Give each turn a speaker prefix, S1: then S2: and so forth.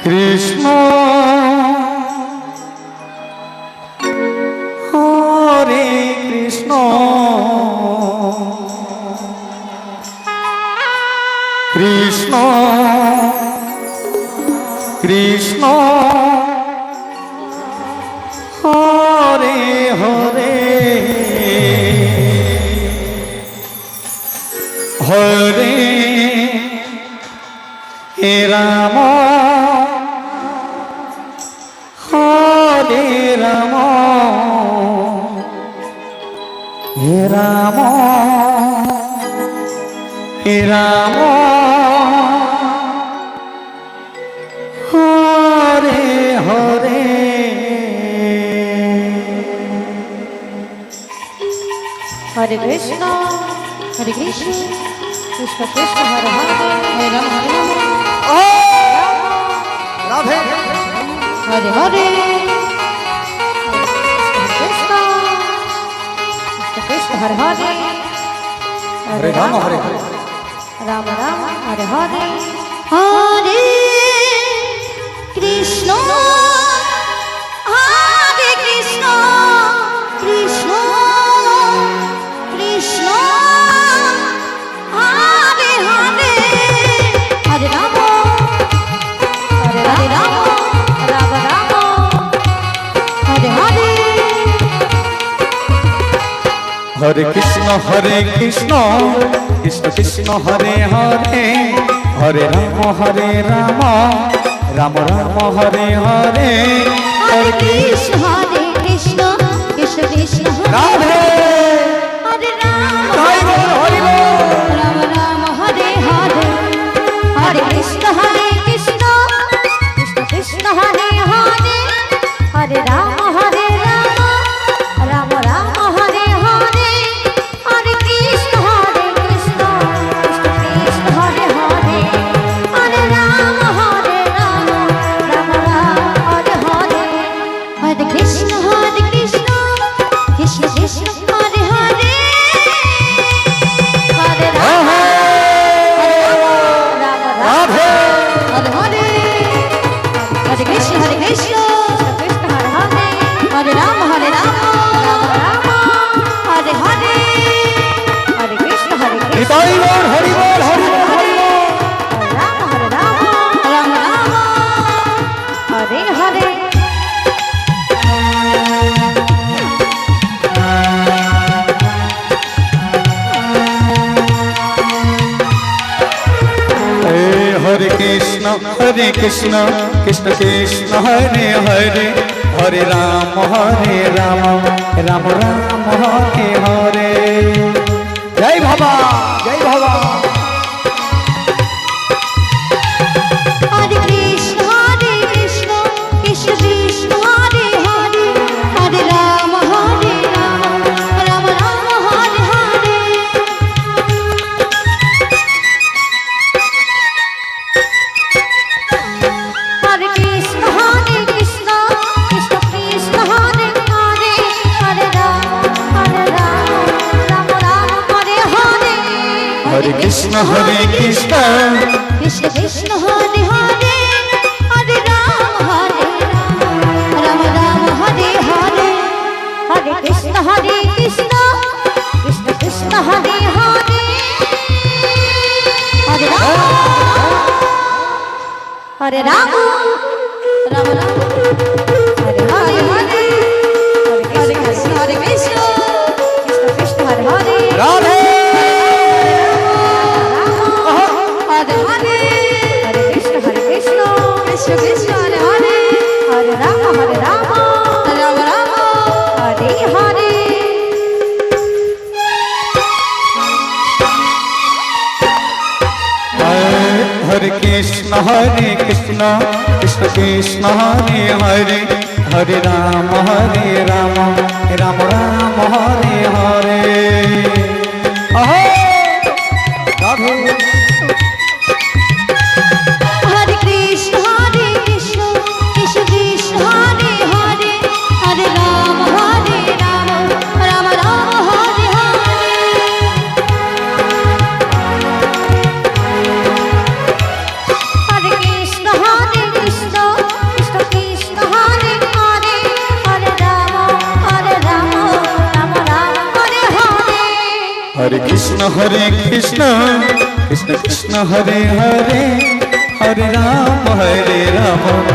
S1: কৃষ্ণ হরে কৃষ্ণ কৃষ্ণ কৃষ্ণ হরে হরে হরে হে রাম হরে রাম হে রাম হে রাম হরে হরে
S2: हरे कृष्ण कृष्ण कृष्ण हरे हरे हरे राम
S1: राधे
S2: हरे हरे कृष्ण कृष्ण हरे हरे
S1: हरे राम हरे हरे
S2: राम राम हरे हरे हरे कृष्ण हरे कृष्ण कृष्ण कृष्ण हरे हरे हरे राम हरे राम राम राम हरे हरे
S1: हरे कृष्ण कृष्ण कृष्ण हरे हरे हरे राम राम राम हरे हरे
S2: हरे कृष्ण कृष्ण कृष्ण
S1: राधे
S2: हरे राम
S1: हरि बोल
S2: राम राम हरे हरे हरे कृष्ण कृष्ण कृष्ण हरे हरे हरे राम राम राम हरे हरे हरे कृष्ण कृष्ण कृष्ण हरे हरे हरे राम राम राम हरे हरे हरे कृष्ण कृष्ण कृष्ण हरे हरे हरे राम
S1: राधे
S2: हरे हरे हरे कृष्ण कृष्ण हरे हरे हरे राम राम हरे हरे हरे कृष्ण कृष्ण
S1: निताई बोल हरि बोल हरि बोल हरि बोल
S2: हरे राम राम हरे हरे
S1: हरे कृष्ण कृष्ण कृष्ण हरे हरे हरे राम राम राम हरे हरे जय बाबा जय बाबा
S2: हरे कृष्ण कृष्ण कृष्ण हरे हरे हरे राम राम राम हरे हरे हरे कृष्ण कृष्ण कृष्ण हरे हरे हरे राम राम हरे हरे
S1: हरे कृष्ण
S2: कृष्ण कृष्ण हरे हरे हरे राम राम हरे हरे हरे कृष्ण कृष्ण कृष्ण हरे हरे हरे राम राम हरे हरे हरे कृष्ण कृष्ण हरे हरे
S1: राधे
S2: हरे हरे हरे कृष्ण कृष्ण कृष्ण हरे हरे हरे राम राम हरे हरे
S1: हरे कृष्ण कृष्ण कृष्ण हरे हरे हरे राम राम हरे हरे अहो राधे
S2: हरे कृष्ण कृष्ण कृष्ण हरे हरे हरे राम राम हरे हरे हरे कृष्ण
S1: হরে কৃষ্ণ কৃষ্ণ কৃষ্ণ হরে হরে হরে রাম